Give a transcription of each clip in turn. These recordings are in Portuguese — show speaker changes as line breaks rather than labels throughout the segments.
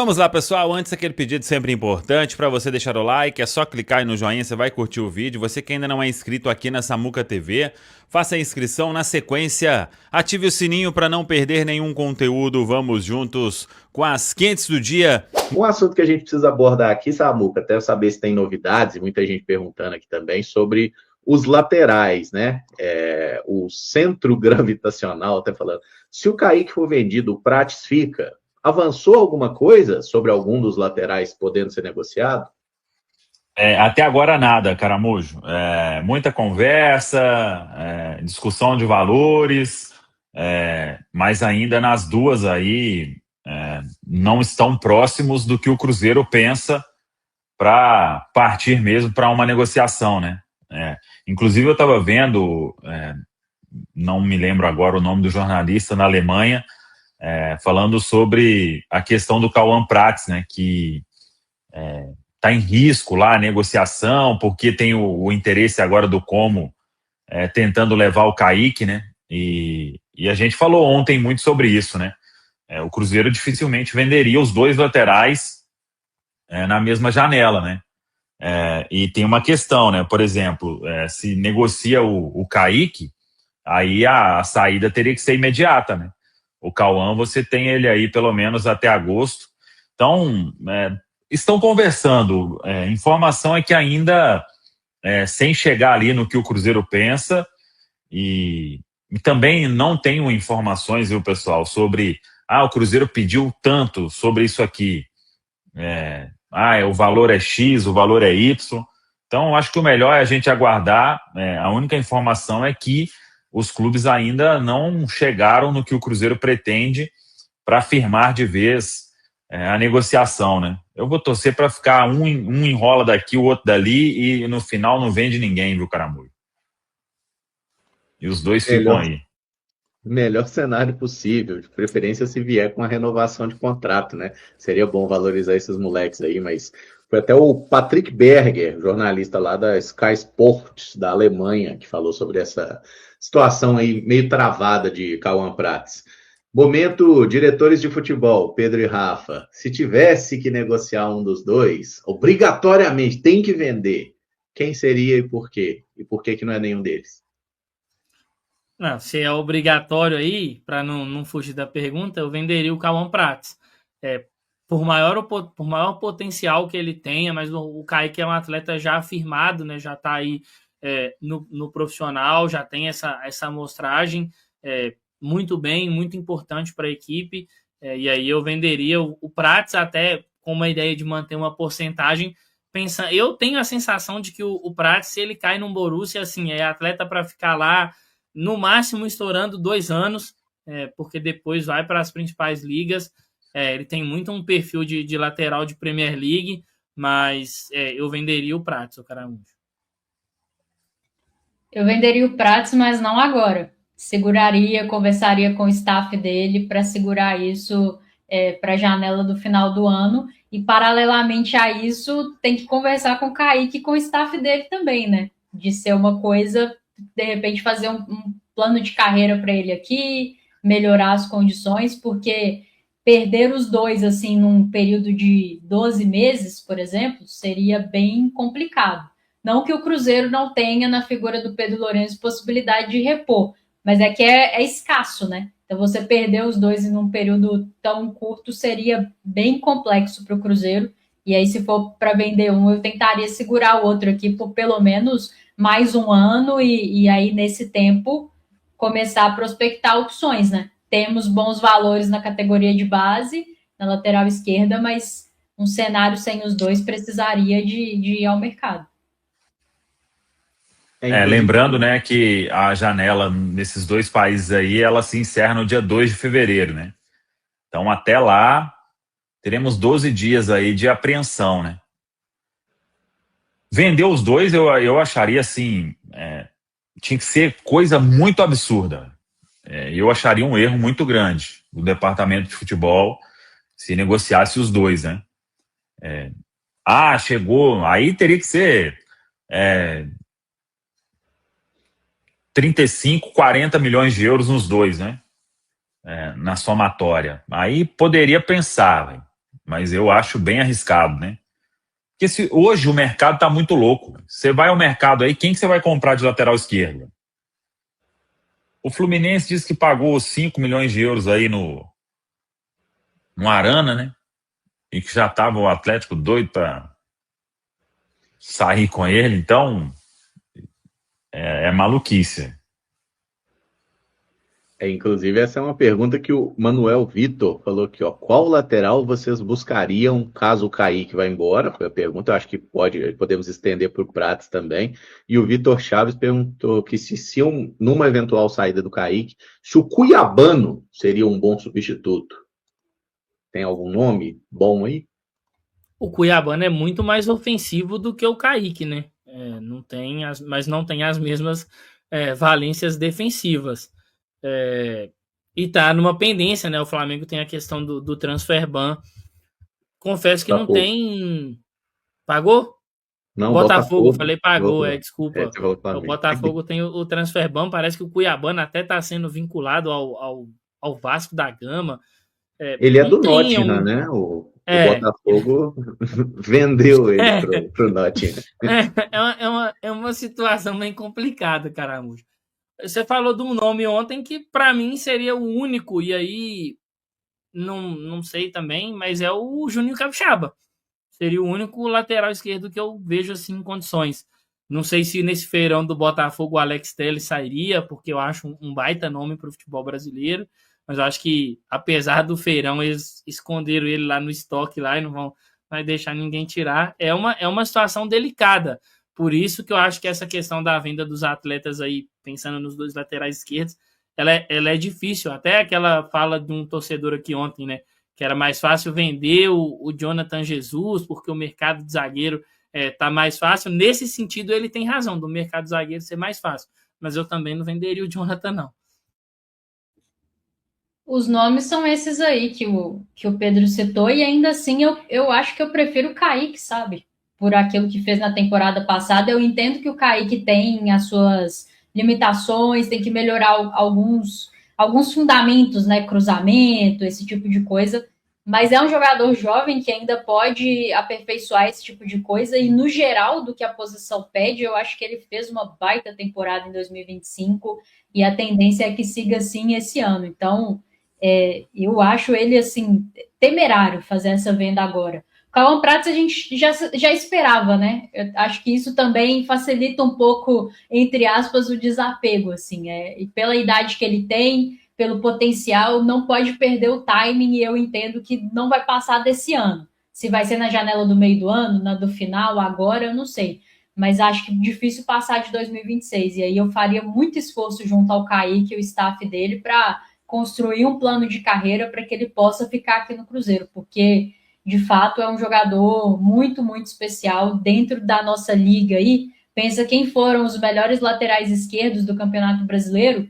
Vamos lá, pessoal. Antes, aquele pedido sempre importante para você deixar o like. É só clicar aí no joinha, você vai curtir o vídeo. Você que ainda não é inscrito aqui na Samuca TV, faça a inscrição. Na sequência, ative o sininho para não perder nenhum conteúdo. Vamos juntos com as quentes do dia.
Um assunto que a gente precisa abordar aqui, Samuca, até eu saber se tem novidades, e muita gente perguntando aqui também, sobre os laterais, né? O centro gravitacional, até falando. Se o Kaique for vendido, o Prates fica. Avançou alguma coisa sobre algum dos laterais podendo ser negociado?
Até agora nada, Caramujo. Muita conversa, discussão de valores, mas ainda nas duas aí não estão próximos do que o Cruzeiro pensa para partir mesmo para uma negociação, né? Inclusive eu estava vendo, não me lembro agora o nome do jornalista na Alemanha, falando sobre a questão do Cauã Prats, né? Que está em risco lá a negociação, porque tem o interesse agora do Como tentando levar o Kaique, né? E a gente falou ontem muito sobre isso, né? O Cruzeiro dificilmente venderia os dois laterais na mesma janela, né? E tem uma questão, né? Por exemplo, se negocia o Kaique, aí a saída teria que ser imediata, né? O Cauã, você tem ele aí pelo menos até agosto. Então, estão conversando. Informação é que ainda, sem chegar ali no que o Cruzeiro pensa, e também não tenho informações, viu, pessoal, sobre o Cruzeiro pediu tanto sobre isso aqui. O valor é X, o valor é Y. Então, acho que o melhor é a gente aguardar. A única informação é que os clubes ainda não chegaram no que o Cruzeiro pretende para firmar de vez a negociação, né? Eu vou torcer para ficar um enrola daqui, o outro dali, e no final não vende ninguém, viu, Caramujo? E os dois ficam
Melhor,
aí.
melhor cenário possível, de preferência se vier com a renovação de contrato, né? Seria bom valorizar esses moleques aí, mas foi até o Patrick Berger, jornalista lá da Sky Sports, da Alemanha, que falou sobre essa situação aí meio travada de Cauã Prats. Momento, diretores de futebol, Pedro e Rafa. Se tivesse que negociar um dos dois, obrigatoriamente tem que vender. Quem seria e por quê? E por que não é nenhum deles?
Não, se é obrigatório aí, para não fugir da pergunta, eu venderia o Cauã Prats. Por maior potencial que ele tenha, mas o Kaique é um atleta já afirmado, né? Já está aí no profissional, já tem essa amostragem muito bem, muito importante para a equipe. E aí eu venderia o Prats até com uma ideia de manter uma porcentagem. Eu tenho a sensação de que o Prats, se ele cai num Borussia, assim, é atleta para ficar lá no máximo estourando 2 anos, porque depois vai para as principais ligas. Ele tem muito um perfil de lateral de Premier League, mas eu venderia o Prats, o Caramujo.
Eu venderia o Prates, mas não agora. Seguraria, conversaria com o staff dele para segurar isso para a janela do final do ano. E, paralelamente a isso, tem que conversar com o Kaique e com o staff dele também, né? De ser uma coisa, de repente, fazer um plano de carreira para ele aqui, melhorar as condições, porque perder os dois, assim, num período de 12 meses, por exemplo, seria bem complicado. Não que o Cruzeiro não tenha na figura do Pedro Lourenço possibilidade de repor, mas é que é escasso, né? Então você perder os dois em um período tão curto seria bem complexo para o Cruzeiro. E aí, se for para vender um, eu tentaria segurar o outro aqui por pelo menos mais um ano e aí, nesse tempo, começar a prospectar opções, né? Temos bons valores na categoria de base, na lateral esquerda, mas um cenário sem os dois precisaria de ir ao mercado.
Inclusive,
Lembrando, né, que a janela nesses dois países aí, ela se encerra no dia 2 de fevereiro, né? Então, até lá, teremos 12 dias aí de apreensão, né? Vender os dois, eu acharia assim, tinha que ser coisa muito absurda. Eu acharia um erro muito grande do departamento de futebol se negociasse os dois, né? Chegou, aí teria que ser 35, 40 milhões de euros nos dois, né? Na somatória. Aí poderia pensar, véio. mas eu acho bem arriscado, né? Porque hoje o mercado tá muito louco. Você vai ao mercado aí, quem que você vai comprar de lateral esquerdo? O Fluminense diz que pagou 5 milhões de euros aí no Arana, né? E que já tava o Atlético doido para sair com ele, então é maluquice.
Inclusive, essa é uma pergunta que o Manuel Vitor falou aqui, ó. Qual lateral vocês buscariam caso o Kaique vá embora? Foi a pergunta, eu acho que podemos estender para o Prats também. E o Vitor Chaves perguntou que se numa eventual saída do Kaique, se o Cuiabano seria um bom substituto. Tem algum nome bom aí?
O Cuiabano é muito mais ofensivo do que o Kaique, né? Mas não tem as mesmas valências defensivas. E tá numa pendência, né? O Flamengo tem a questão do transfer ban. Confesso que não tem. Pagou?
Não,
Botafogo, falei pagou, desculpa.
O
Botafogo tem o transfer ban, parece que o Cuiabano até tá sendo vinculado ao Vasco da Gama.
Ele é do Nottingham, né? O Botafogo vendeu ele pro Nottingham.
É uma situação bem complicada, Caramujo. Você falou de um nome ontem que para mim seria o único, e aí não sei também, mas é o Juninho Capixaba. Seria o único lateral esquerdo que eu vejo assim em condições. Não sei se nesse feirão do Botafogo o Alex Telles sairia, porque eu acho um baita nome para o futebol brasileiro, mas eu acho que apesar do feirão eles esconderam ele lá no estoque lá e não vai deixar ninguém tirar. É uma situação delicada. Por isso que eu acho que essa questão da venda dos atletas aí, pensando nos dois laterais esquerdos, ela é difícil. Até aquela fala de um torcedor aqui ontem, né? Que era mais fácil vender o Jonathan Jesus, porque o mercado de zagueiro tá mais fácil. Nesse sentido, ele tem razão, do mercado de zagueiro ser mais fácil. Mas eu também não venderia o Jonathan, não.
Os nomes são esses aí que o Pedro citou, e ainda assim eu acho que eu prefiro o Kaique, sabe? Por aquilo que fez na temporada passada. Eu entendo que o Kaique tem as suas limitações, tem que melhorar alguns fundamentos, né? Cruzamento, esse tipo de coisa. Mas é um jogador jovem que ainda pode aperfeiçoar esse tipo de coisa. E no geral, do que a posição pede, eu acho que ele fez uma baita temporada em 2025 e a tendência é que siga assim esse ano. Então, eu acho ele assim temerário fazer essa venda agora. O Cauã Prats a gente já esperava, né? Eu acho que isso também facilita um pouco, entre aspas, o desapego, assim, e pela idade que ele tem, pelo potencial, não pode perder o timing, e eu entendo que não vai passar desse ano. Se vai ser na janela do meio do ano, na do final, agora, eu não sei. Mas acho que difícil passar de 2026. E aí eu faria muito esforço junto ao Kaique e o staff dele para construir um plano de carreira para que ele possa ficar aqui no Cruzeiro, porque de fato é um jogador muito, muito especial dentro da nossa liga aí. Pensa quem foram os melhores laterais esquerdos do Campeonato Brasileiro,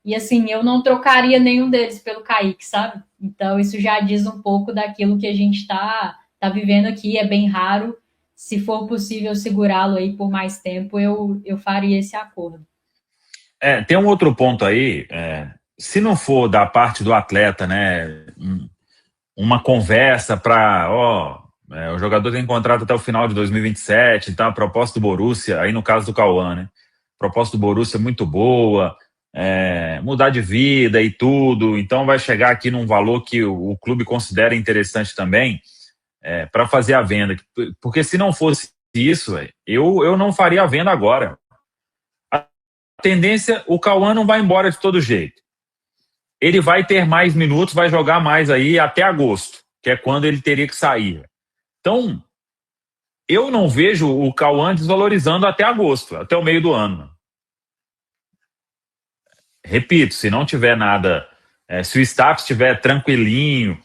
e assim, eu não trocaria nenhum deles pelo Kaique, sabe? Então isso já diz um pouco daquilo que a gente está vivendo aqui, é bem raro. Se for possível segurá-lo aí por mais tempo, eu faria esse acordo.
Tem um outro ponto aí, se não for da parte do atleta, né, uma conversa para, o jogador tem contrato até o final de 2027, então a proposta do Borussia, aí no caso do Cauã, né, a proposta do Borussia é muito boa, mudar de vida e tudo, então vai chegar aqui num valor que o clube considera interessante também, para fazer a venda, porque se não fosse isso, eu não faria a venda agora. A tendência, o Cauã não vai embora de todo jeito. Ele vai ter mais minutos, vai jogar mais aí até agosto, que é quando ele teria que sair. Então, eu não vejo o Cauã desvalorizando até agosto, até o meio do ano. Repito, se não tiver nada, se o staff estiver tranquilinho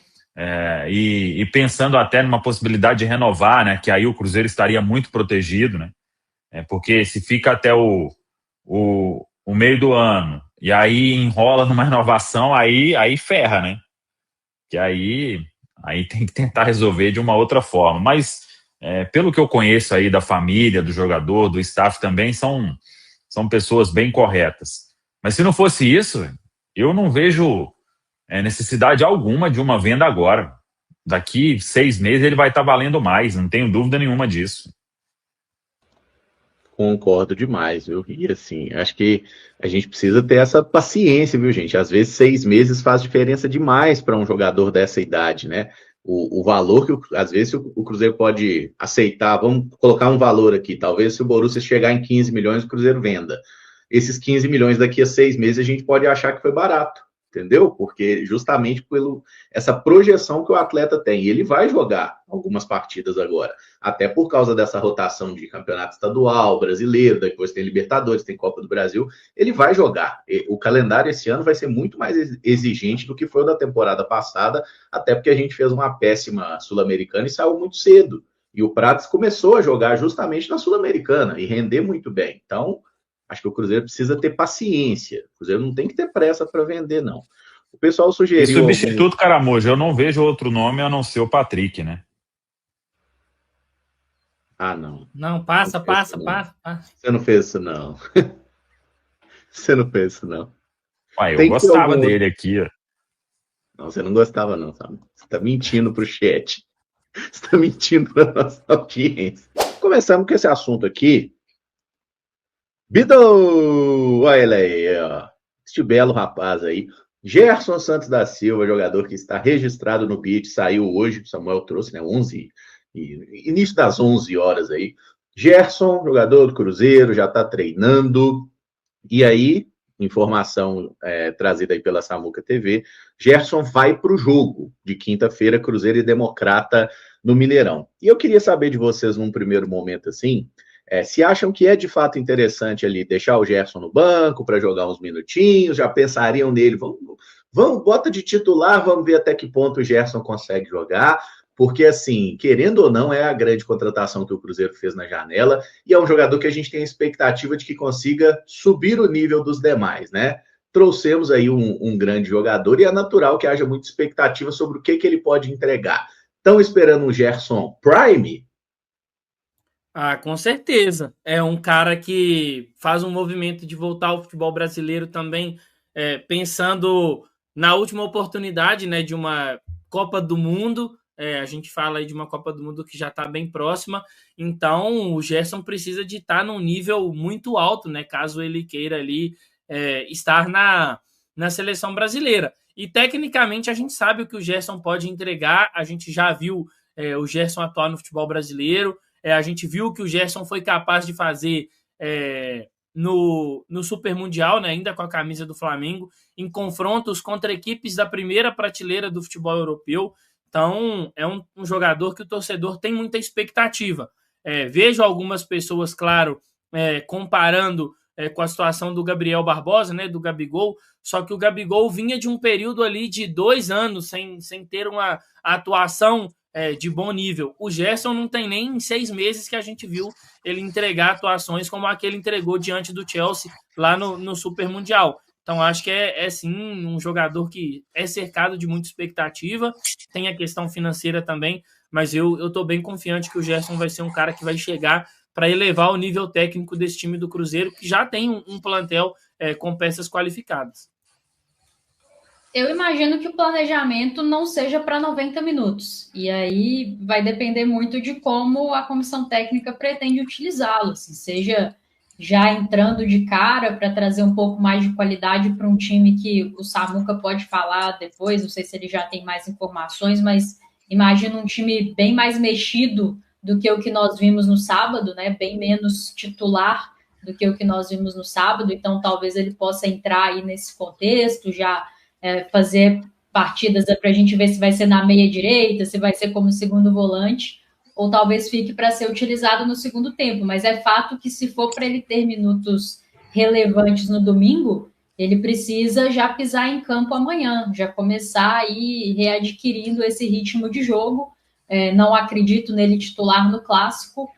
e pensando até numa possibilidade de renovar, né, que aí o Cruzeiro estaria muito protegido, né, porque se fica até o meio do ano e aí enrola numa renovação, aí ferra, né? Que aí tem que tentar resolver de uma outra forma. Mas, pelo que eu conheço aí da família, do jogador, do staff também, são pessoas bem corretas. Mas se não fosse isso, eu não vejo necessidade alguma de uma venda agora. daqui 6 meses ele vai estar valendo mais, não tenho dúvida nenhuma disso.
Concordo demais, viu? E assim, acho que a gente precisa ter essa paciência, viu, gente? Às vezes 6 meses faz diferença demais para um jogador dessa idade, né? O valor que, às vezes, o Cruzeiro pode aceitar, vamos colocar um valor aqui, talvez se o Borussia chegar em 15 milhões, o Cruzeiro venda. Esses 15 milhões daqui a 6 meses a gente pode achar que foi barato, entendeu? Porque justamente pelo essa projeção que o atleta tem. E ele vai jogar algumas partidas agora, até por causa dessa rotação de campeonato estadual, brasileiro, depois tem Libertadores, tem Copa do Brasil, ele vai jogar. O calendário esse ano vai ser muito mais exigente do que foi o da temporada passada, até porque a gente fez uma péssima Sul-Americana e saiu muito cedo. E o Prates começou a jogar justamente na Sul-Americana e render muito bem. Então, acho que o Cruzeiro precisa ter paciência. O Cruzeiro não tem que ter pressa para vender, não. O pessoal
E
sugeriu...
substituto, Caramujo, eu não vejo outro nome a não ser o Patrick, né?
Ah, não.
Não, passa.
Você não fez isso, não. Você não fez isso, não.
Ué, eu
Tem que ter
gostava
algum-
dele aqui, ó.
Não, você não gostava, não, sabe? Você tá mentindo pro chat. Você tá mentindo pra nossa audiência. Começamos com esse assunto aqui. Bidou! Olha ele aí, ó. Este belo rapaz aí. Gerson Santos da Silva, jogador que está registrado no BID, saiu hoje, o Samuel trouxe, né? 11, início das 11 horas aí. Gerson, jogador do Cruzeiro, já está treinando. E aí, informação trazida aí pela Samuca TV, Gerson vai para o jogo de quinta-feira, Cruzeiro e Democrata no Mineirão. E eu queria saber de vocês num primeiro momento assim, se acham que é de fato interessante ali deixar o Gerson no banco para jogar uns minutinhos, já pensariam nele, vamos, bota de titular, vamos ver até que ponto o Gerson consegue jogar, porque assim, querendo ou não, é a grande contratação que o Cruzeiro fez na janela, e é um jogador que a gente tem a expectativa de que consiga subir o nível dos demais, né? Trouxemos aí um grande jogador, e é natural que haja muita expectativa sobre o que ele pode entregar. Estão esperando um Gerson Prime?
Ah, com certeza. É um cara que faz um movimento de voltar ao futebol brasileiro também, pensando na última oportunidade, né, de uma Copa do Mundo. A gente fala aí de uma Copa do Mundo que já está bem próxima. Então, o Gerson precisa de estar num nível muito alto, né, caso ele queira ali estar na seleção brasileira. E, tecnicamente, a gente sabe o que o Gerson pode entregar. A gente já viu o Gerson atuar no futebol brasileiro. A gente viu que o Gerson foi capaz de fazer no Super Mundial, né, ainda com a camisa do Flamengo, em confrontos contra equipes da primeira prateleira do futebol europeu. Então, é um jogador que o torcedor tem muita expectativa. Vejo algumas pessoas, claro, comparando com a situação do Gabriel Barbosa, né, do Gabigol, só que o Gabigol vinha de um período ali de 2 anos sem ter uma atuação de bom nível. O Gerson não tem nem 6 meses que a gente viu ele entregar atuações como a que ele entregou diante do Chelsea lá no Super Mundial. Então, acho que é sim um jogador que é cercado de muita expectativa, tem a questão financeira também, mas eu estou bem confiante que o Gerson vai ser um cara que vai chegar para elevar o nível técnico desse time do Cruzeiro, que já tem um plantel com peças qualificadas.
Eu imagino que o planejamento não seja para 90 minutos. E aí vai depender muito de como a comissão técnica pretende utilizá-lo. Assim, seja já entrando de cara para trazer um pouco mais de qualidade para um time que o Samuca pode falar depois. Não sei se ele já tem mais informações, mas imagino um time bem mais mexido do que o que nós vimos no sábado, né? Bem menos titular do que o que nós vimos no sábado. Então, talvez ele possa entrar aí nesse contexto, já fazer partidas para a gente ver se vai ser na meia direita, se vai ser como segundo volante, ou talvez fique para ser utilizado no segundo tempo. Mas é fato que se for para ele ter minutos relevantes no domingo, ele precisa já pisar em campo amanhã, já começar aí readquirindo esse ritmo de jogo. Não acredito nele titular no Clássico,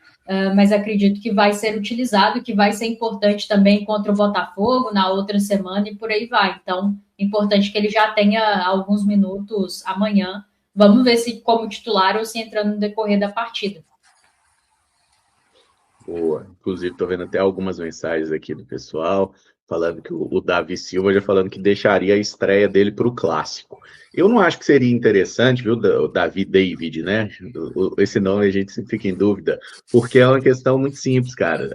mas acredito que vai ser utilizado, que vai ser importante também contra o Botafogo na outra semana e por aí vai. Então, importante que ele já tenha alguns minutos amanhã. Vamos ver se como titular ou se entrando no decorrer da partida.
Boa. Inclusive, estou vendo até algumas mensagens aqui do pessoal. falando que o Davi Silva já falando que deixaria a estreia dele para o Clássico. Eu não acho que seria interessante, viu, o Davi David, né? Esse nome a gente sempre fica em dúvida, porque é uma questão muito simples, cara.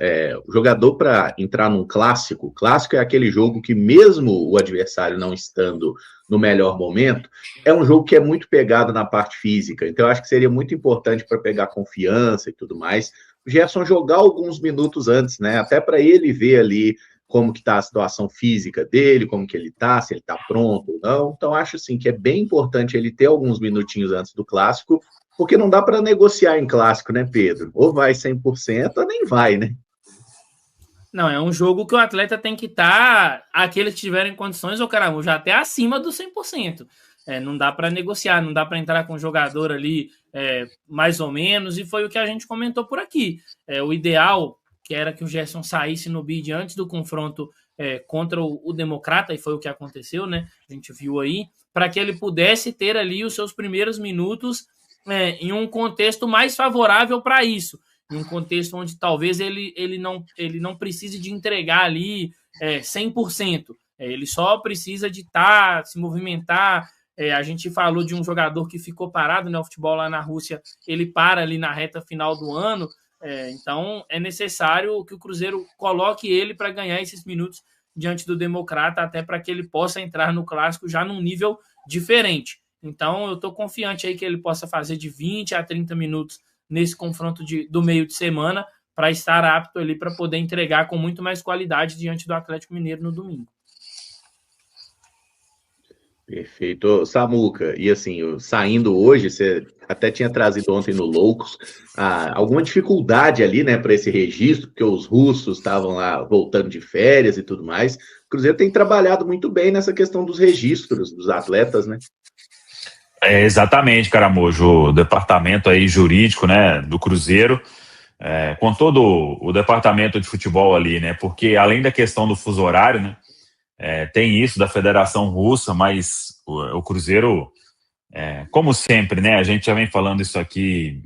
O jogador para entrar num clássico é aquele jogo que mesmo o adversário não estando no melhor momento, é um jogo que é muito pegado na parte física. Então eu acho que seria muito importante para pegar confiança e tudo mais, o Gerson jogar alguns minutos antes, né? Até para ele ver ali como que está a situação física dele, como que ele está, se ele está pronto ou não. Então, acho assim que é bem importante ele ter alguns minutinhos antes do clássico, porque não dá para negociar em clássico, né, Pedro? Ou vai 100% ou nem vai, né?
Não, é um jogo que o atleta tem que estar, aqueles que tiverem condições, ou caramba, já até acima do 100%. Não dá para negociar, não dá para entrar com o jogador ali mais ou menos, e foi o que a gente comentou por aqui. O ideal, que era que o Gerson saísse no bid antes do confronto contra o Democrata, e foi o que aconteceu, né? A gente viu aí, para que ele pudesse ter ali os seus primeiros minutos em um contexto mais favorável para isso, em um contexto onde talvez ele não precise de entregar ali 100%. Ele só precisa de se movimentar. A gente falou de um jogador que ficou parado, né? O futebol lá na Rússia, ele para ali na reta final do ano. Então, é necessário que o Cruzeiro coloque ele para ganhar esses minutos diante do Democrata, até para que ele possa entrar no Clássico já num nível diferente. Então, eu estou confiante aí que ele possa fazer de 20 a 30 minutos nesse confronto do meio de semana, para estar apto ali para poder entregar com muito mais qualidade diante do Atlético Mineiro no domingo.
Perfeito. Samuca, e assim, saindo hoje, você até tinha trazido ontem no Loucos alguma dificuldade ali, né, para esse registro, porque os russos estavam lá voltando de férias e tudo mais. O Cruzeiro tem trabalhado muito bem nessa questão dos registros dos atletas, né?
Exatamente, Caramujo, o departamento aí jurídico, né, do Cruzeiro, com todo o departamento de futebol ali, né, porque além da questão do fuso horário, né, tem isso da Federação Russa, mas o Cruzeiro, como sempre, né, a gente já vem falando isso aqui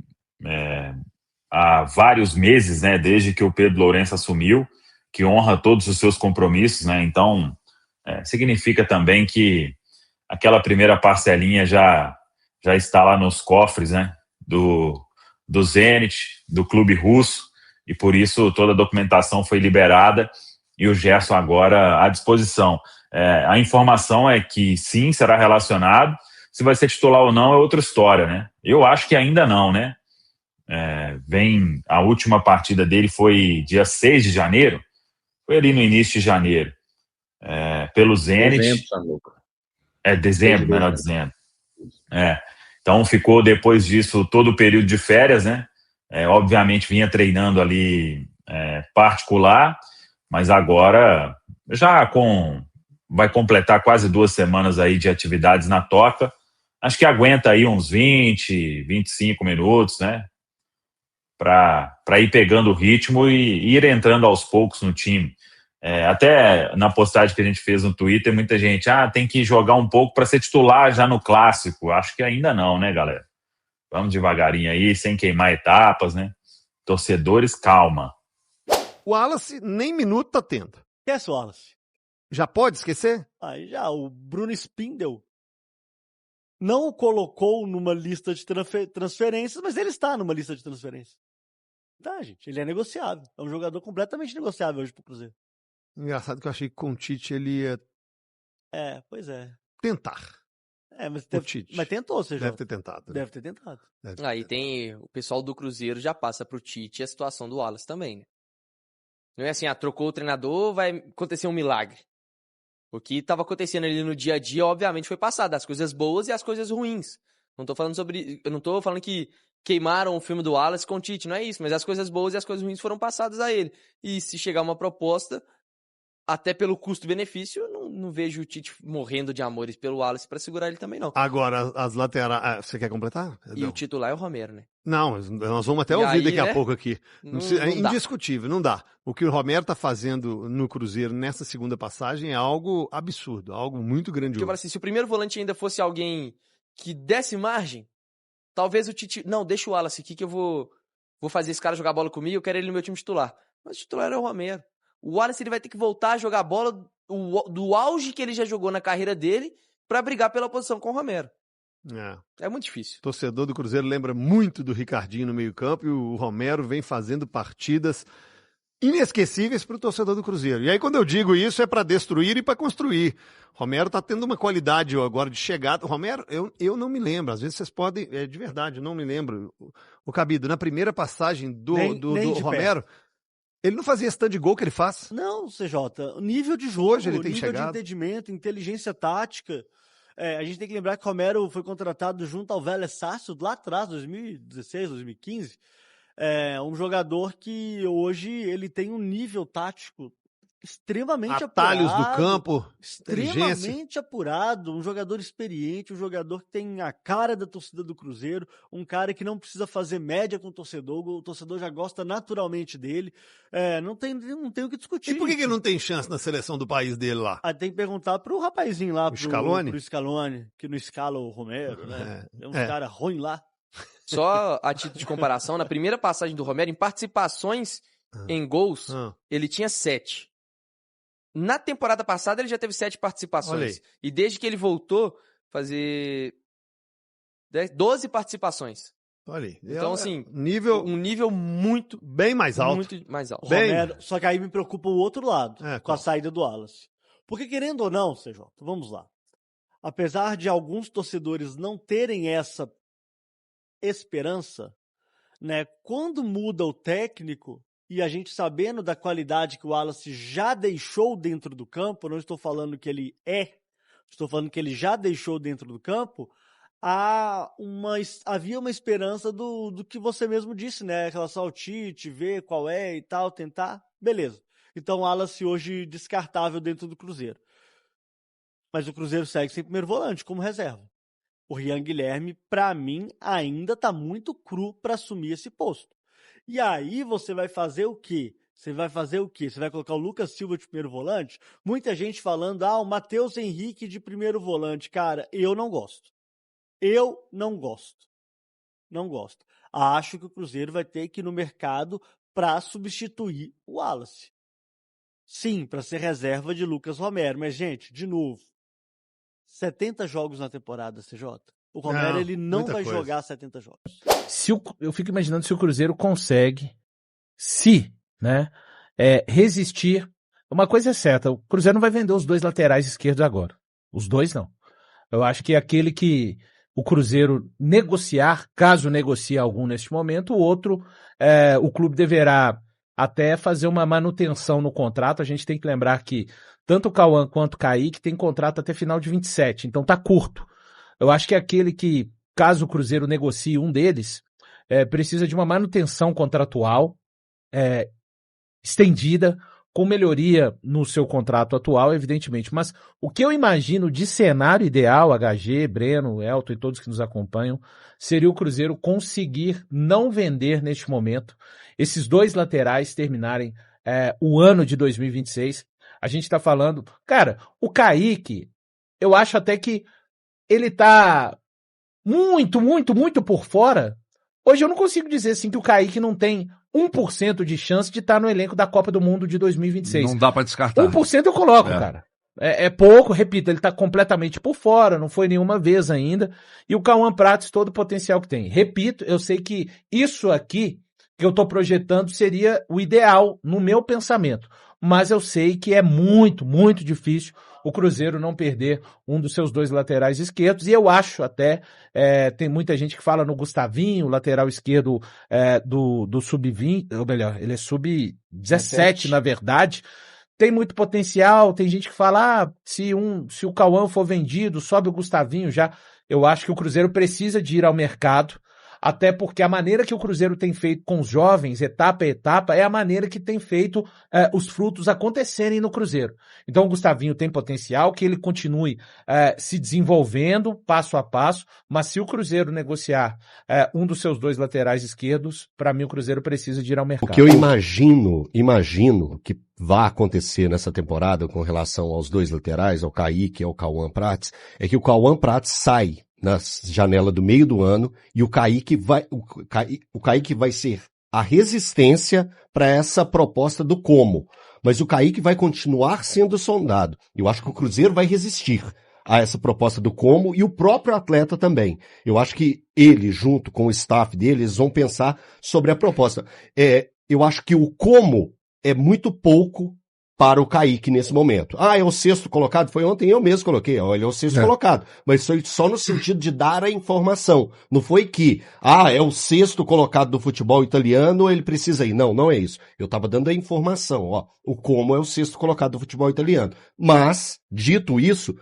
há vários meses, né, desde que o Pedro Lourenço assumiu, que honra todos os seus compromissos, né, então significa também que aquela primeira parcelinha já está lá nos cofres, né, do Zenit, do clube russo, e por isso toda a documentação foi liberada e o Gerson agora à disposição. A informação é que sim, será relacionado. Se vai ser titular ou não é outra história, né? Eu acho que ainda não, né? A última partida dele foi dia 6 de janeiro, foi ali no início de janeiro, pelo Zenit. Dezembro, melhor dizendo. Então ficou depois disso todo o período de férias, né? Obviamente vinha treinando ali particular, mas agora vai completar quase 2 semanas aí de atividades na toca. Acho que aguenta aí uns 20, 25 minutos, né? Para ir pegando o ritmo e ir entrando aos poucos no time. Até na postagem que a gente fez no Twitter, muita gente, tem que jogar um pouco para ser titular já no Clássico. Acho que ainda não, né, galera? Vamos devagarinho aí, sem queimar etapas, né? Torcedores, calma.
O Wallace nem minuto tá tendo.
Esquece o Wallace.
Já pode esquecer?
Aí já, o Bruno Spindel não o colocou numa lista de transferências, mas ele está numa lista de transferências. Tá, gente, ele é negociável. É um jogador completamente negociável hoje pro Cruzeiro.
Engraçado que eu achei que com o Tite ele ia...
Pois é.
Tentar.
Mas tentou, seja.
Deve ter tentado. Né?
Deve ter tentado.
Aí tem o pessoal do Cruzeiro já passa pro Tite a situação do Wallace também, né? Não é assim, trocou o treinador, vai acontecer um milagre. O que estava acontecendo ali no dia a dia, obviamente, foi passado. As coisas boas e as coisas ruins. Eu não tô falando que queimaram o filme do Wallace com o Tite, não é isso. Mas as coisas boas e as coisas ruins foram passadas a ele. E se chegar uma proposta, até pelo custo-benefício, eu não vejo o Tite morrendo de amores pelo Wallace para segurar ele também, não.
Agora, as laterais... Você quer completar?
E o titular é o Romero, né?
Não, nós vamos até ouvir daqui a pouco aqui. É indiscutível, não dá. O que o Romero tá fazendo no Cruzeiro nessa segunda passagem é algo absurdo, algo muito grandioso.
Porque eu falo assim, se o primeiro volante ainda fosse alguém que desse margem, talvez o Tite... Não, deixa o Wallace aqui que eu vou fazer esse cara jogar bola comigo, eu quero ele no meu time titular. Mas o titular é o Romero. o Wallace ele vai ter que voltar a jogar bola do auge que ele já jogou na carreira dele para brigar pela posição com o Romero. É muito difícil.
O torcedor do Cruzeiro lembra muito do Ricardinho no meio-campo e o Romero vem fazendo partidas inesquecíveis para o torcedor do Cruzeiro. E aí, quando eu digo isso, é para destruir e para construir. Romero está tendo uma qualidade agora de chegada. Romero, eu não me lembro. Às vezes vocês podem... de verdade, eu não me lembro. O Cabido, na primeira passagem do Romero, ele não fazia esse tanto de gol que ele faz?
Não, CJ. O nível de jogo,
hoje ele tem
nível
chegado.
de entendimento, inteligência tática. A gente tem que lembrar que o Romero foi contratado junto ao Vélez Sársfield lá atrás, 2016, 2015. Um jogador que hoje ele tem um nível tático extremamente
atalhos
apurado.
do campo,
extremamente apurado, um jogador experiente, um jogador que tem a cara da torcida do Cruzeiro, um cara que não precisa fazer média com o torcedor já gosta naturalmente dele. Não tem o que discutir.
E por que ele não tem chance na seleção do país dele lá?
Tem que perguntar pro rapazinho lá, pro
Scaloni,
que não escala o Romero, né? É um cara ruim lá.
Só a título de comparação, na primeira passagem do Romero, em participações em gols, ele tinha 7. Na temporada passada, ele já teve 7 participações. E desde que ele voltou, fazer 12 participações.
Olha aí.
Então, assim,
um nível
muito...
bem mais alto.
Muito mais alto.
Romero, só que aí me preocupa o outro lado, com a saída do Wallace. Porque, querendo ou não, CJ, vamos lá. Apesar de alguns torcedores não terem essa esperança, né? Quando muda o técnico e a gente sabendo da qualidade que o Wallace já deixou dentro do campo, não estou falando que ele estou falando que ele já deixou dentro do campo, havia uma esperança do que você mesmo disse, né? Em relação ao Tite, ver qual é e tal, tentar, beleza. Então o Wallace hoje descartável dentro do Cruzeiro. Mas o Cruzeiro segue sem primeiro volante, como reserva. O Rian Guilherme, para mim, ainda está muito cru para assumir esse posto. E aí você vai fazer o quê? Você vai colocar o Lucas Silva de primeiro volante? Muita gente falando, o Matheus Henrique de primeiro volante. Cara, eu não gosto. Não gosto. Acho que o Cruzeiro vai ter que ir no mercado para substituir o Wallace. Sim, para ser reserva de Lucas Romero. Mas, gente, de novo, 70 jogos na temporada, CJ. O Romero ele não vai jogar 70 jogos.
Eu fico imaginando se o Cruzeiro consegue, resistir. Uma coisa é certa, o Cruzeiro não vai vender os 2 laterais esquerdos agora. Os 2 não. Eu acho que aquele que o Cruzeiro negociar, caso negocie algum neste momento, o outro, o clube deverá até fazer uma manutenção no contrato. A gente tem que lembrar que tanto o Cauã quanto o Kaique tem contrato até final de 27, então tá curto. Eu acho que aquele que, caso o Cruzeiro negocie um deles, precisa de uma manutenção contratual estendida, com melhoria no seu contrato atual, evidentemente. Mas o que eu imagino de cenário ideal, HG, Breno, Elton e todos que nos acompanham, seria o Cruzeiro conseguir não vender neste momento, esses 2 laterais terminarem o ano de 2026. A gente tá falando... Cara, o Kaique, eu acho até que ele tá muito, muito, muito por fora. Hoje eu não consigo dizer assim que o Kaique não tem 1% de chance de estar no elenco da Copa do Mundo de 2026.
Não dá pra descartar.
1% eu coloco, cara. É pouco, repito, ele tá completamente por fora, não foi nenhuma vez ainda. E o Cauã Prates, todo o potencial que tem. Repito, eu sei que isso aqui que eu tô projetando seria o ideal no meu pensamento. Mas eu sei que é muito, muito difícil o Cruzeiro não perder um dos seus 2 laterais esquerdos. E eu acho até, tem muita gente que fala no Gustavinho, lateral esquerdo do sub-20, ou melhor, ele é sub-17 na verdade. Tem muito potencial, tem gente que fala, se o Cauã for vendido, sobe o Gustavinho já. Eu acho que o Cruzeiro precisa de ir ao mercado. Até porque a maneira que o Cruzeiro tem feito com os jovens, etapa a etapa, é a maneira que tem feito os frutos acontecerem no Cruzeiro. Então o Gustavinho tem potencial, que ele continue se desenvolvendo passo a passo, mas se o Cruzeiro negociar um dos seus 2 laterais esquerdos, para mim o Cruzeiro precisa de ir ao mercado.
O que eu imagino que vai acontecer nessa temporada com relação aos 2 laterais, ao Kaique e ao Cauã Prates, é que o Cauã Prates sai na janela do meio do ano e o Kaique vai ser a resistência para essa proposta do Como. Mas o Kaique vai continuar sendo sondado. Eu acho que o Cruzeiro vai resistir a essa proposta do Como e o próprio atleta também. Eu acho que ele, junto com o staff dele, eles vão pensar sobre a proposta. Eu acho que o Como é muito pouco para o Kaique nesse momento. É o sexto colocado? Foi ontem, eu mesmo coloquei. Ele é o sexto colocado. Mas foi só no sentido de dar a informação. Não foi que, é o sexto colocado do futebol italiano, ele precisa ir. Não, não é isso. Eu estava dando a informação. O Como é o sexto colocado do futebol italiano. Mas, dito isso,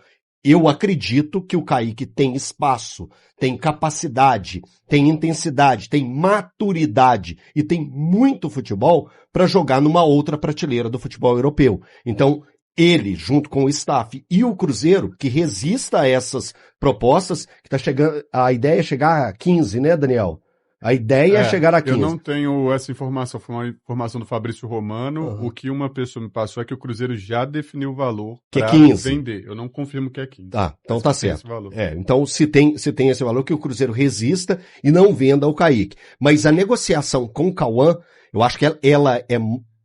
eu acredito que o Kaique tem espaço, tem capacidade, tem intensidade, tem maturidade e tem muito futebol para jogar numa outra prateleira do futebol europeu. Então, ele, junto com o staff e o Cruzeiro, que resista a essas propostas, que tá chegando, a ideia é chegar a 15, né, Daniel? A ideia é chegar a 15.
Eu não tenho essa informação, foi uma informação do Fabrício Romano. O que uma pessoa me passou é que o Cruzeiro já definiu o valor para vender. Eu não confirmo que é 15.
Então tá certo. Então se tem esse valor, que o Cruzeiro resista e não venda o Kaique. Mas a negociação com o Cauã, eu acho que ela é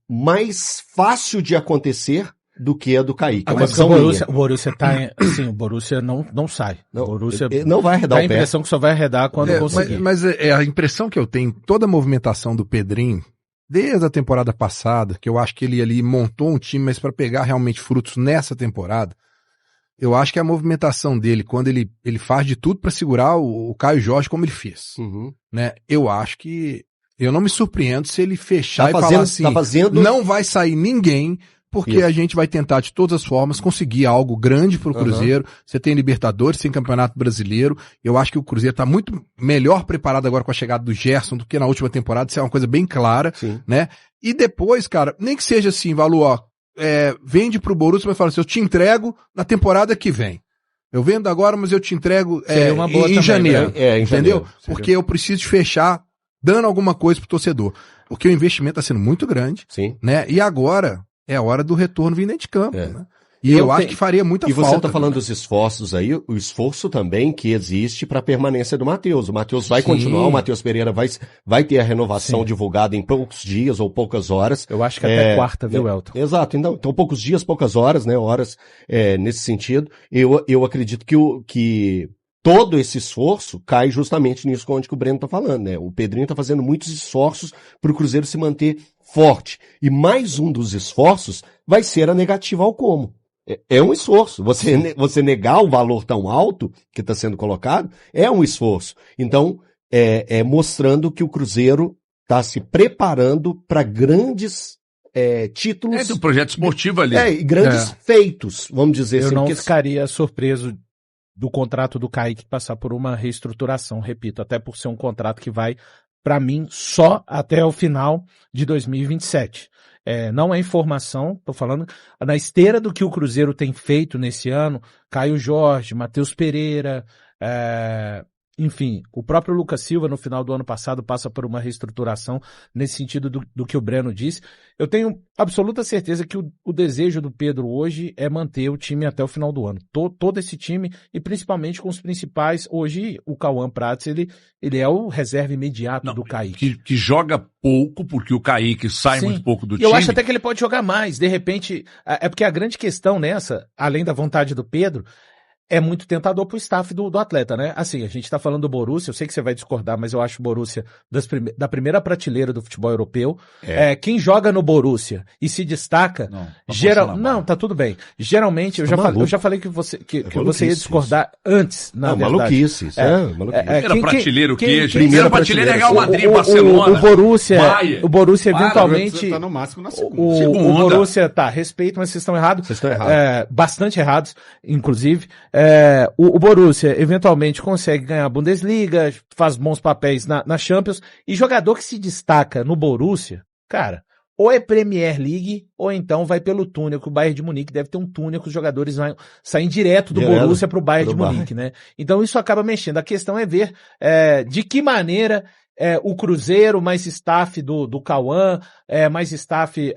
mais fácil de acontecer do que a do Kaique.
Mas o Borussia tá assim, o Borussia não sai. O Borussia
não vai arredar o pé.
Dá a impressão que só vai arredar quando conseguir.
Mas a impressão que eu tenho, toda a movimentação do Pedrinho, desde a temporada passada, que eu acho que ele ali montou um time, mas para pegar realmente frutos nessa temporada, eu acho que a movimentação dele, quando ele faz de tudo para segurar o Caio Jorge como ele fez, né? Eu acho que eu não me surpreendo se ele fechar e falar assim, não vai sair ninguém, porque a gente vai tentar de todas as formas conseguir algo grande pro Cruzeiro. Você tem Libertadores, tem Campeonato Brasileiro. Eu acho que o Cruzeiro tá muito melhor preparado agora com a chegada do Gerson do que na última temporada. Isso é uma coisa bem clara, né? E depois, cara, nem que seja assim, Valu, vende pro Borussia, mas fala assim, eu te entrego na temporada que vem. Eu vendo agora, mas eu te entrego em janeiro. Entendeu? Porque eu preciso de fechar dando alguma coisa pro torcedor. Porque o investimento tá sendo muito grande, né? E agora é a hora do retorno vindo de campo, né? E eu acho que faria muita falta.
E você tá falando dos esforços aí, o esforço também que existe para a permanência do Matheus. O Matheus vai continuar, o Matheus Pereira vai ter a renovação divulgada em poucos dias ou poucas horas.
Eu acho que até quarta, viu, Elton?
Exato, então poucos dias, poucas horas, né? Horas nesse sentido. Eu acredito que todo esse esforço cai justamente nisso onde que o Breno tá falando, né? O Pedrinho tá fazendo muitos esforços para o Cruzeiro se manter forte. E mais um dos esforços vai ser a negativa ao Como. É um esforço. Você negar o valor tão alto que está sendo colocado é um esforço. Então, mostrando que o Cruzeiro está se preparando para grandes títulos.
Do projeto esportivo ali.
E grandes feitos, vamos dizer assim.
Eu não ficaria surpreso do contrato do Kaique passar por uma reestruturação, repito, até por ser um contrato que vai, para mim, só até o final de 2027. Não é informação, tô falando na esteira do que o Cruzeiro tem feito nesse ano, Caio Jorge, Matheus Pereira, enfim, o próprio Lucas Silva no final do ano passado passa por uma reestruturação nesse sentido do que o Breno disse. Eu tenho absoluta certeza que o desejo do Pedro hoje é manter o time até o final do ano. Todo esse time, e principalmente com os principais, hoje o Cauã Prats, ele é o reserva imediato do Kaique.
Que joga pouco, porque o Kaique sai muito pouco do time.
Eu acho até que ele pode jogar mais, de repente, porque a grande questão nessa, além da vontade do Pedro, é muito tentador pro staff do atleta, né? Assim, a gente tá falando do Borussia, eu sei que você vai discordar, mas eu acho o Borussia da primeira prateleira do futebol europeu. Quem joga no Borussia e se destaca, tá tudo bem. Geralmente, eu já falei que você ia discordar antes, na verdade.
Maluquice,
Primeira prateleira o quê, gente? Primeira prateleira é Real Madrid, Barcelona.
O Borussia eventualmente...
Tá no máximo na segunda.
O Borussia, respeito, mas vocês estão errados. Bastante errados, inclusive. O Borussia eventualmente consegue ganhar a Bundesliga, faz bons papéis na Champions, e jogador que se destaca no Borussia, cara, ou é Premier League, ou então vai pelo túnel, que o Bayern de Munique deve ter um túnel que os jogadores saem direto do Borussia pro Bayern de Munique, né? Então isso acaba mexendo. A questão é ver de que maneira o Cruzeiro, mais staff do Cauã, mais staff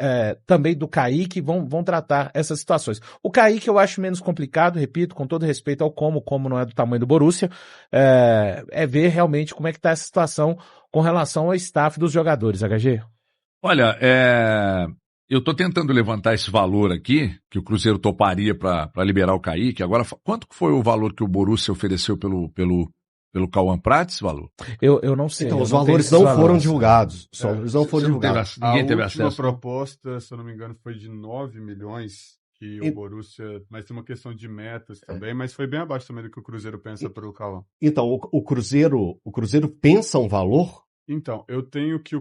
também do Kaique, vão tratar essas situações. O Kaique eu acho menos complicado, repito, com todo respeito ao como não é do tamanho do Borussia, ver realmente como é que tá essa situação com relação ao staff dos jogadores, HG.
Olha, eu tô tentando levantar esse valor aqui, que o Cruzeiro toparia para liberar o Kaique. Agora, quanto foi o valor que o Borussia ofereceu pelo Cauã Prates, valor?
Eu não sei.
Então, os valores não foram divulgados. Os valores não foram divulgados.
Ninguém teve acesso. A última proposta, se eu não me engano, foi de 9 milhões que o Borussia... Mas tem uma questão de metas também, mas foi bem abaixo também do que o Cruzeiro pensa pelo Cauã.
Então, o Cruzeiro pensa um valor?
Então, eu tenho que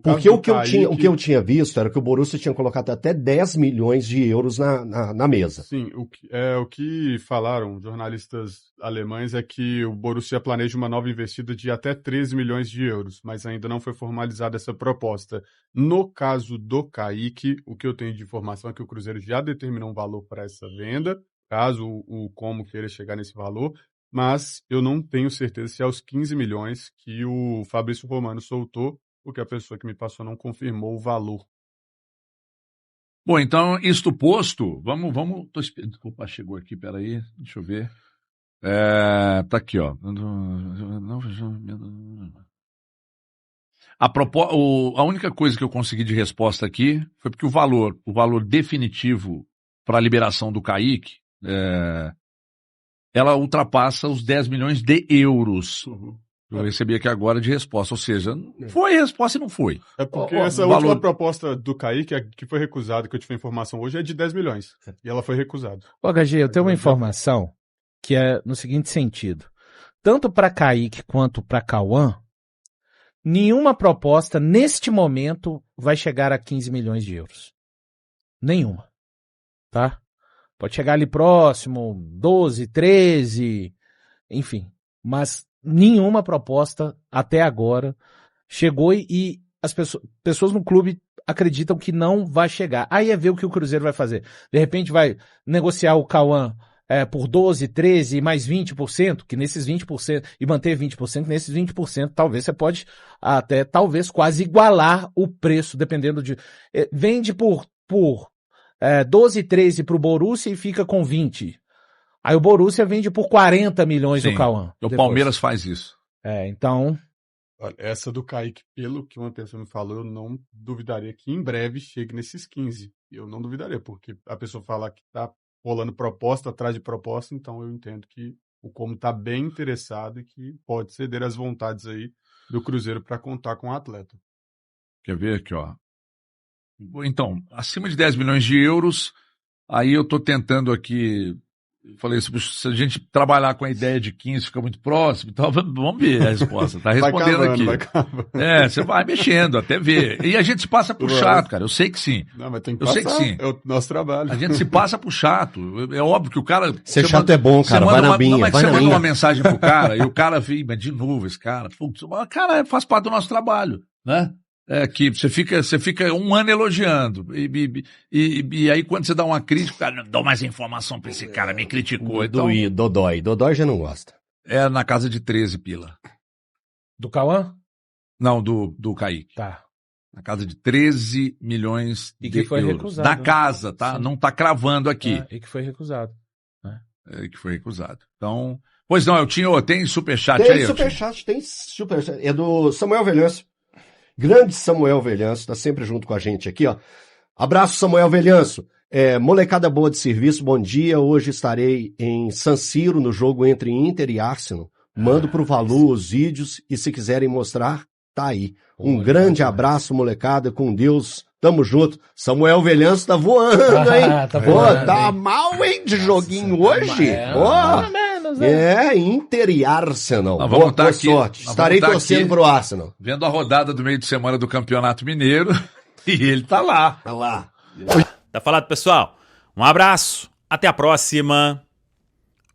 Porque o que eu tinha visto era que o Borussia tinha colocado até 10 milhões de euros na mesa.
Sim, o que falaram jornalistas alemães é que o Borussia planeja uma nova investida de até 13 milhões de euros, mas ainda não foi formalizada essa proposta. No caso do Kaique, o que eu tenho de informação é que o Cruzeiro já determinou um valor para essa venda, caso o Como queira chegar nesse valor, mas eu não tenho certeza se é os 15 milhões que o Fabrício Romano soltou, porque a pessoa que me passou não confirmou o valor.
Bom, então, isto posto, vamos... Opa, chegou aqui, peraí, deixa eu ver. Tá aqui, ó. A única coisa que eu consegui de resposta aqui foi porque o valor definitivo para a liberação do Kaique, ela ultrapassa os 10 milhões de euros. Eu recebi aqui agora de resposta, ou seja, foi resposta e não foi.
É porque essa última proposta do Kaique, que foi recusada, que eu tive a informação hoje, é de 10 milhões. E ela foi recusada.
Ô, HG, eu tenho uma informação que é no seguinte sentido. Tanto para Kaique quanto para Cauã, nenhuma proposta neste momento vai chegar a 15 milhões de euros. Nenhuma. Tá? Pode chegar ali próximo, 12, 13, enfim. Mas nenhuma proposta até agora chegou e as pessoas no clube acreditam que não vai chegar. Aí é ver o que o Cruzeiro vai fazer. De repente vai negociar o Cauã por 12, 13 e mais 20%, que nesses 20%, e manter 20%, nesses 20% talvez você pode até, talvez quase igualar o preço, dependendo de... Vende por 12, 13 para o Borussia e fica com 20. Aí o Borussia vende por 40 milhões do Cauã.
O Palmeiras faz isso.
Então...
Olha, essa do Kaique, pelo que uma pessoa me falou, eu não duvidaria que em breve chegue nesses 15. Eu não duvidaria, porque a pessoa fala que tá rolando proposta atrás de proposta, então eu entendo que o Como tá bem interessado e que pode ceder as vontades aí do Cruzeiro para contar com o atleta.
Quer ver aqui, ó. Então, acima de 10 milhões de euros, aí eu tô tentando aqui, falei, se a gente trabalhar com a ideia de 15, fica muito próximo, então vamos ver a resposta. Tá respondendo aqui. Você vai mexendo até ver. E a gente se passa pro chato, cara. Eu sei que sim.
Não, mas tem que passar.
Eu sei que sim.
É o nosso trabalho.
A gente se passa pro chato. É óbvio que o cara...
Ser chato é bom, cara. Vai na minha.
Você manda uma mensagem pro cara e o cara vem, mas de novo esse cara. O cara faz parte do nosso trabalho, né? Que você fica um ano elogiando. E aí, quando você dá uma crítica, cara, não dou mais informação pra esse cara, me criticou. Então,
Dodói já não gosta.
É na casa de 13 pila.
Do Cauã?
Não, do Kaique.
Tá.
Na casa de 13 milhões de euros.
E que foi recusado.
Da casa, tá? Sim. Não tá cravando aqui.
E que foi recusado.
Que foi recusado. Então, pois não, tem superchat
aí?
Tem
superchat. É do Samuel Velhanço. Grande Samuel Velhanço, tá sempre junto com a gente aqui, ó. Abraço, Samuel Velhanço. Molecada boa de serviço, bom dia. Hoje estarei em San Siro, no jogo entre Inter e Arsenal. Mando pro Valu os vídeos e se quiserem mostrar, tá aí. Um grande abraço, molecada, com Deus. Tamo junto. Samuel Velhanço tá voando, hein? Tá mal, hein, de joguinho hoje? Inter e Arsenal. Boa sorte. Estarei torcendo pro Arsenal.
Vendo a rodada do meio de semana do Campeonato Mineiro e ele tá lá.
Tá lá.
Tá falado, pessoal? Um abraço. Até a próxima.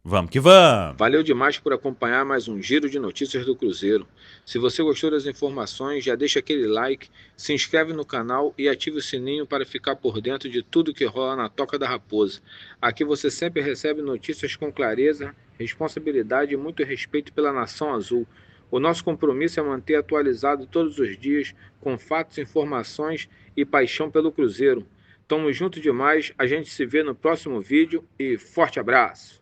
Vamos que vamos!
Valeu demais por acompanhar mais um Giro de Notícias do Cruzeiro. Se você gostou das informações, já deixa aquele like, se inscreve no canal e ative o sininho para ficar por dentro de tudo que rola na Toca da Raposa. Aqui você sempre recebe notícias com clareza, responsabilidade e muito respeito pela Nação Azul. O nosso compromisso é manter atualizado todos os dias, com fatos, informações e paixão pelo Cruzeiro. Tamo junto demais, a gente se vê no próximo vídeo e forte abraço!